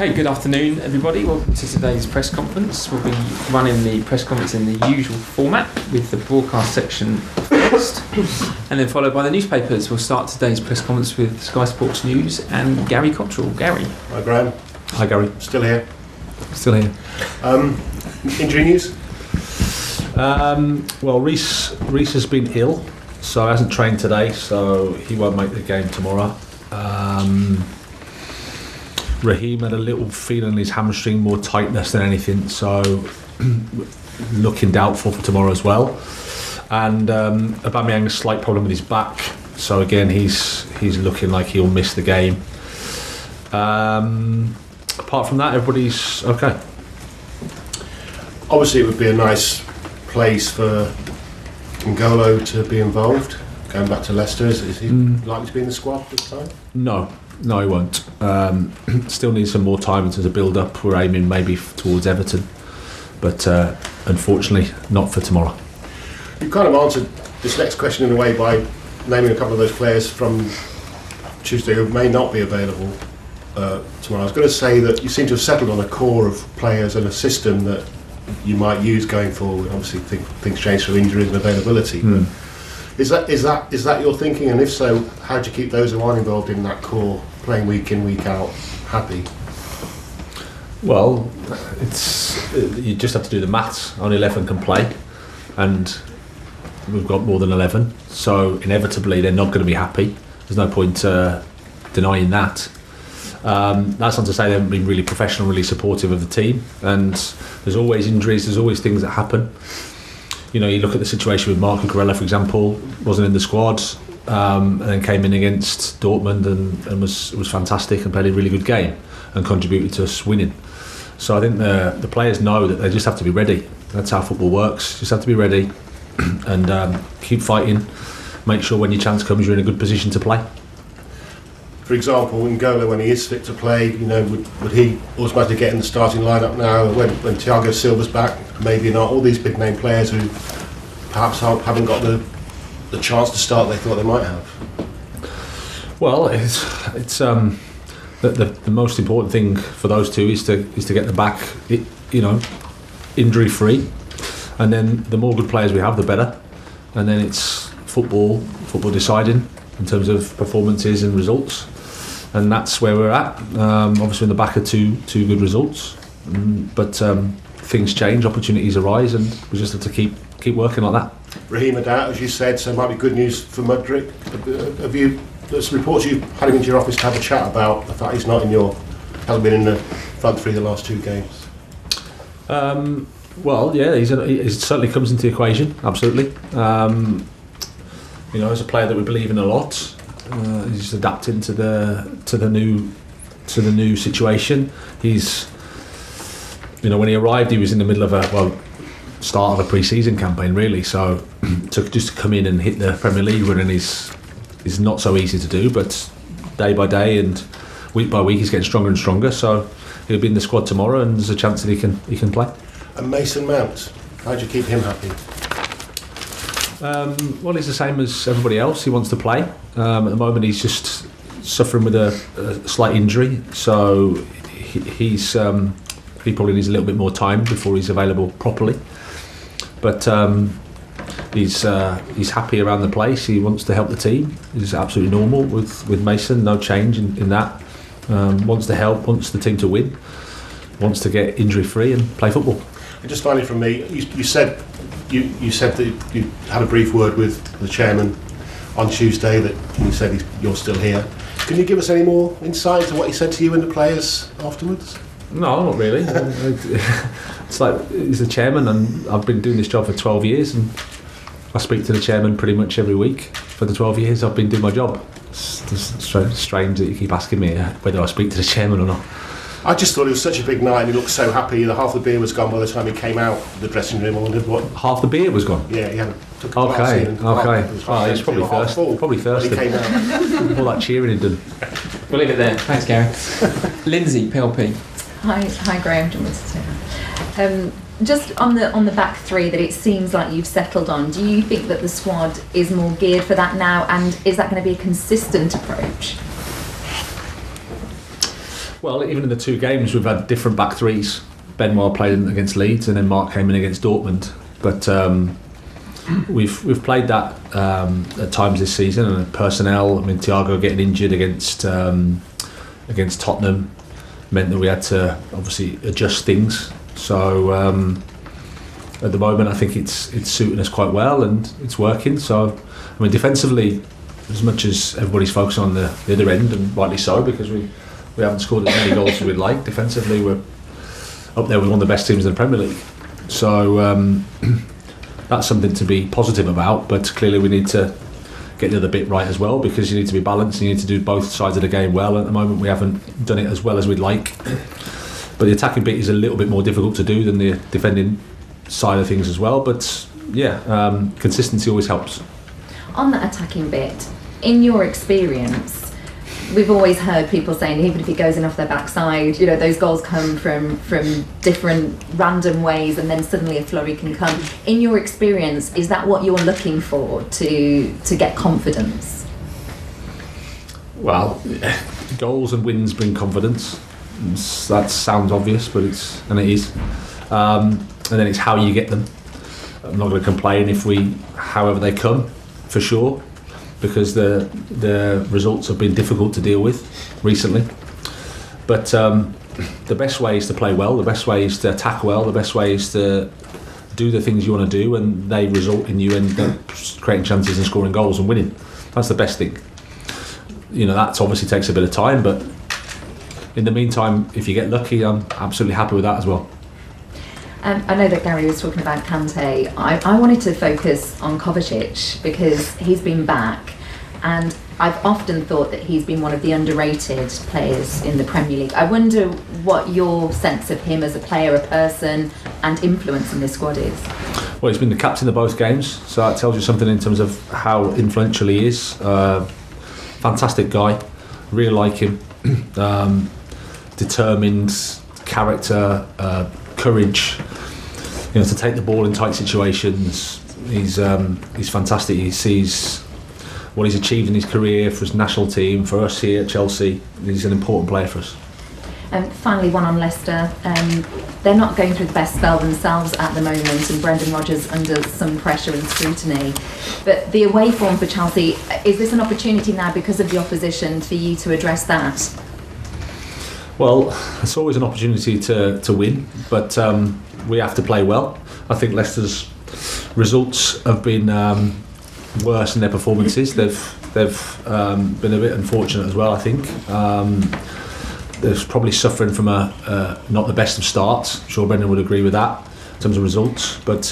Okay, good afternoon everybody. Welcome to today's press conference. We'll be running the press conference in the usual format with the broadcast section first and then followed by the newspapers. We'll start today's press conference with Sky Sports News and Gary Cottrell. Gary. Hi Graham. Hi Gary. Still here. Still here. Injury news? Well, Reece has been ill, so he hasn't trained today, so he won't make the game tomorrow. Raheem had a little feeling in his hamstring, more tightness than anything, so looking doubtful for tomorrow as well. And Aubameyang a slight problem with his back, so again he's looking like he'll miss the game. Apart from that, everybody's okay. Obviously, it would be a nice place for N'Golo to be involved. Going back to Leicester, is he likely to be in the squad this time? No, he won't. Still needs some more time in terms of build-up. We're aiming maybe towards Everton, but unfortunately not for tomorrow. You kind of answered this next question in a way by naming a couple of those players from Tuesday who may not be available tomorrow. I was going to say that you seem to have settled on a core of players and a system that you might use going forward. Obviously, things change through injuries and availability. Is that your thinking? And if so, how do you keep those who aren't involved in that core playing week in, week out happy? Well, you just have to do the maths. Only 11 can play, and we've got more than 11. So inevitably, they're not going to be happy. There's no point denying that. That's not to say they haven't been really professional, really supportive of the team. And there's always injuries. There's always things that happen. You know, you look at the situation with Marc Cucurella, for example, wasn't in the squad, and then came in against Dortmund and was fantastic and played a really good game and contributed to us winning. So I think the players know that they just have to be ready. That's how football works. Just have to be ready and keep fighting. Make sure when your chance comes, you're in a good position to play. For example, N'Golo, when he is fit to play, you know, would he automatically get in the starting lineup now? When Thiago Silva's back, maybe not. All these big name players who perhaps haven't got the chance to start they thought they might have. Well, it's the most important thing for those two is to get them back, injury free, and then the more good players we have, the better. And then it's football deciding in terms of performances and results. And that's where we're at. Obviously, in the back of two good results, but things change, opportunities arise, and we just have to keep working like that. Raheem out, as you said, so it might be good news for Mudryk. There's reports you've had him into your office to have a chat about the fact hasn't been in the front three the last two games. Well, yeah, he certainly comes into the equation. Absolutely. As a player that we believe in a lot. He's adapting to the new situation. He's, when he arrived, he was in the middle of start of a pre-season campaign, really. So to come in and hit the Premier League run is not so easy to do. But day by day and week by week, he's getting stronger and stronger. So he'll be in the squad tomorrow, and there's a chance that he can play. And Mason Mount, how do you keep him happy? Well, he's the same as everybody else. He wants to play. At the moment, he's just suffering with a slight injury, so he probably needs a little bit more time before he's available properly. But he's happy around the place. He wants to help the team. It's absolutely normal with Mason. No change in that. Wants to help. Wants the team to win. Wants to get injury free and play football. And just finally from me, you said that you had a brief word with the chairman on Tuesday that you said you're still here. Can you give us any more insight into what he said to you and the players afterwards? No, not really. It's like he's the chairman, and I've been doing this job for 12 years, and I speak to the chairman pretty much every week for the 12 years I've been doing my job. It's strange that you keep asking me whether I speak to the chairman or not. I just thought it was such a big night and he looked so happy. Half the beer was gone by the time he came out of the dressing room. I wondered what... Half the beer was gone? Yeah, he took a glass in. Okay. He's probably thirsty. Probably thirsty. He came out. All that cheering he'd done. We'll leave it there. Thanks, Gary. Lindsay, PLP. Hi Graham. Do you want me to say that? Just on the back three that it seems like you've settled on, do you think that the squad is more geared for that now, and is that going to be a consistent approach? Well, even in the 2 games, we've had different back threes. Benoit played against Leeds, and then Marc came in against Dortmund. But we've played that at times this season, and personnel. I mean, Thiago getting injured against Tottenham meant that we had to obviously adjust things. So at the moment, I think it's suiting us quite well, and it's working. So I mean, defensively, as much as everybody's focusing on the other end, and rightly so, because we haven't scored as many goals as we'd like. Defensively, we're up there with one of the best teams in the Premier League. So that's something to be positive about. But clearly, we need to get the other bit right as well, because you need to be balanced and you need to do both sides of the game well. At the moment, we haven't done it as well as we'd like. But the attacking bit is a little bit more difficult to do than the defending side of things as well. But yeah, consistency always helps. On that attacking bit, in your experience, we've always heard people saying even if it goes in off their backside, you know, those goals come from different random ways, and then suddenly a flurry can come. In your experience, is that what you're looking for to get confidence? Well, goals and wins bring confidence. That sounds obvious, but it is. And then it's how you get them. I'm not going to complain however they come, for sure, because the results have been difficult to deal with recently. But the best way is to play well, the best way is to attack well, the best way is to do the things you want to do, and they result in you end up creating chances and scoring goals and winning. That's the best thing. You know, that obviously takes a bit of time, but in the meantime, if you get lucky, I'm absolutely happy with that as well. I know that Gary was talking about Kante. I wanted to focus on Kovacic because he's been back, and I've often thought that he's been one of the underrated players in the Premier League. I wonder what your sense of him as a player, a person, and influence in this squad is. Well, he's been the captain of both games, so that tells you something in terms of how influential he is. Fantastic guy, really like him. Determined character, courage, you know, to take the ball in tight situations. He's fantastic. He sees what he's achieved in his career for his national team, for us here at Chelsea. He's an important player for us. Finally, one on Leicester. They're not going through the best spell themselves at the moment, and Brendan Rodgers under some pressure and scrutiny. But the away form for Chelsea, is this an opportunity now because of the opposition for you to address that? Well, it's always an opportunity to win, but we have to play well. I think Leicester's results have been worse in their performances. They've been a bit unfortunate as well, I think. They're probably suffering from not the best of starts. I'm sure Brendan would agree with that in terms of results, but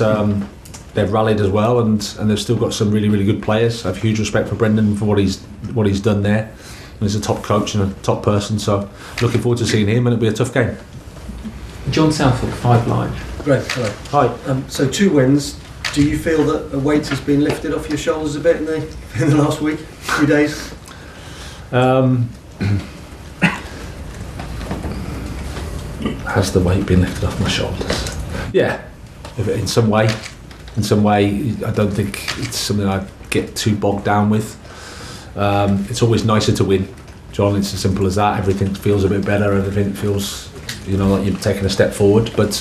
they've rallied as well, and they've still got some really, really good players. I have huge respect for Brendan for what he's done there. He's a top coach and a top person, so looking forward to seeing him, and it'll be a tough game. John Southall, 5 Live. Great, hello. Hi. So 2 wins. Do you feel that a weight has been lifted off your shoulders a bit in the last week, 2 days? Has the weight been lifted off my shoulders? Yeah, in some way. I don't think it's something I get too bogged down with. It's always nicer to win, John. It's as simple as that. Everything feels a bit better. Everything feels, like you're taking a step forward. But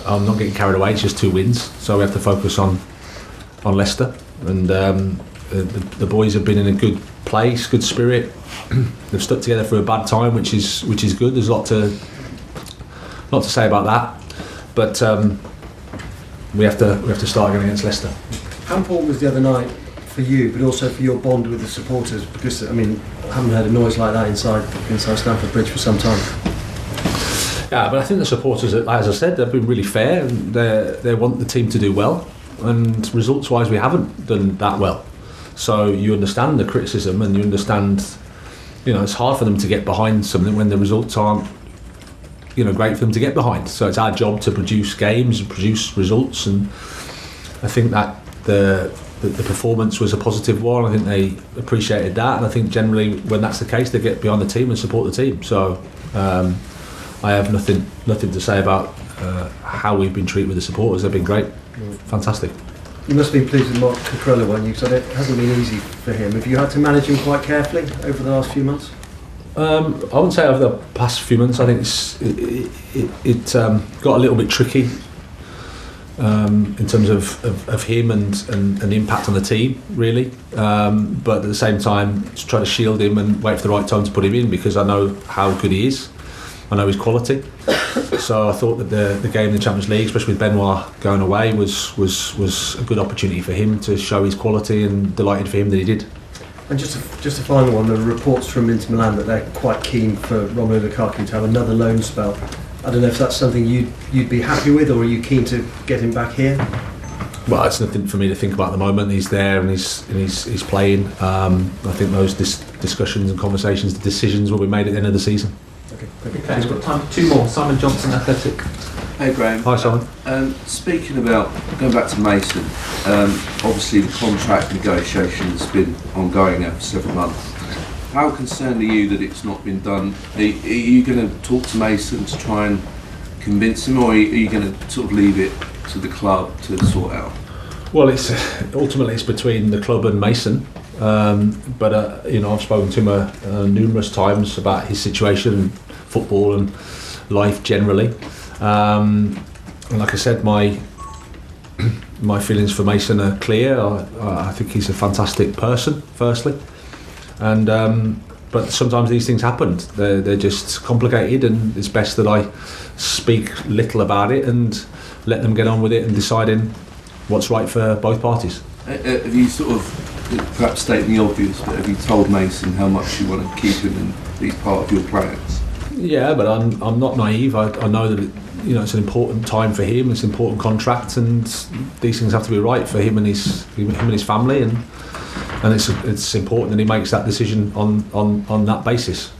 I'm not getting carried away. It's just 2 wins, so we have to focus on Leicester. And the boys have been in a good place, good spirit. They've stuck together through a bad time, which is good. There's a lot to say about that. But we have to start again against Leicester. How important was the other night for you, but also for your bond with the supporters? Because I haven't heard a noise like that inside Stamford Bridge for some time. Yeah, but I think the supporters, as I said, they've been really fair. And they want the team to do well, and results-wise, we haven't done that well. So you understand the criticism, and you understand, it's hard for them to get behind something when the results aren't, great for them to get behind. So it's our job to produce games and produce results, and I think that the performance was a positive one. I think they appreciated that, and I think generally when that's the case, they get behind the team and support the team. So I have nothing to say about how we've been treated with the supporters. They've been great, fantastic. You must have been pleased with Marc Cucurella, weren't you? Because it hasn't been easy for him. Have you had to manage him quite carefully over the last few months? I wouldn't say over the past few months. I think it got a little bit tricky in terms of him and the impact on the team, really. But at the same time, to try to shield him and wait for the right time to put him in, because I know how good he is. I know his quality. So I thought that the game in the Champions League, especially with Benoit going away, was a good opportunity for him to show his quality, and delighted for him that he did. And just a final one, there are reports from Inter Milan that they're quite keen for Romelu Lukaku to have another loan spell. I don't know if that's something you'd be happy with, or are you keen to get him back here? Well, it's nothing for me to think about at the moment. He's there and he's playing. I think those discussions and conversations, the decisions will be made at the end of the season. Okay, we've got time for two more. Simon Johnson, Athletic. Hey Graham. Hi Simon. Speaking about, going back to Mason, obviously the contract negotiation's been ongoing now for several months. How concerned are you that it's not been done? Are you going to talk to Mason to try and convince him, or are you going to sort of leave it to the club to sort out? Well, it's ultimately between the club and Mason. But I've spoken to him numerous times about his situation, football and life generally. And like I said, my feelings for Mason are clear. I think he's a fantastic person, firstly, and but sometimes these things happen. They're just complicated, and it's best that I speak little about it and let them get on with it and deciding what's right for both parties. Have you sort of, perhaps stating the obvious, but have you told Mason how much you want to keep him and be part of your plans? Yeah, but I'm not naive. I know that it's an important time for him. It's an important contract, and these things have to be right for him and his family, and it's important that he makes that decision on that basis.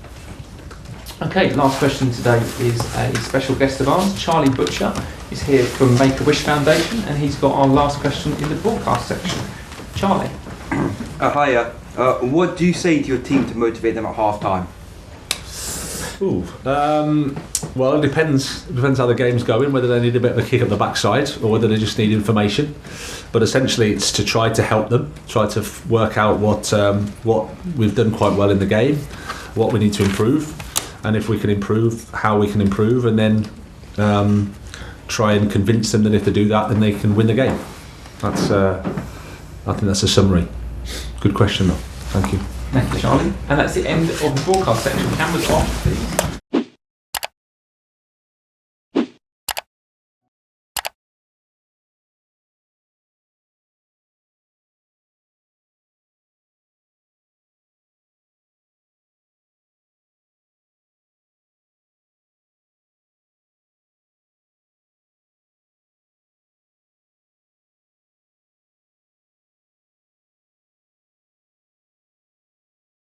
Okay, last question today is a special guest of ours. Charlie Butcher is here from Make-A-Wish Foundation, and he's got our last question in the broadcast section. Charlie. Hiya. What do you say to your team to motivate them at half time? Well, it depends how the game's going, whether they need a bit of a kick up the backside or whether they just need information. But essentially it's to try to help them, try to work out what we've done quite well in the game, what we need to improve, and if we can improve, how we can improve, and then try and convince them that if they do that, then they can win the game. I think that's a summary. Good question though. Thank you. Thank you, Charlie. And that's the end of the broadcast section. Cameras off, please.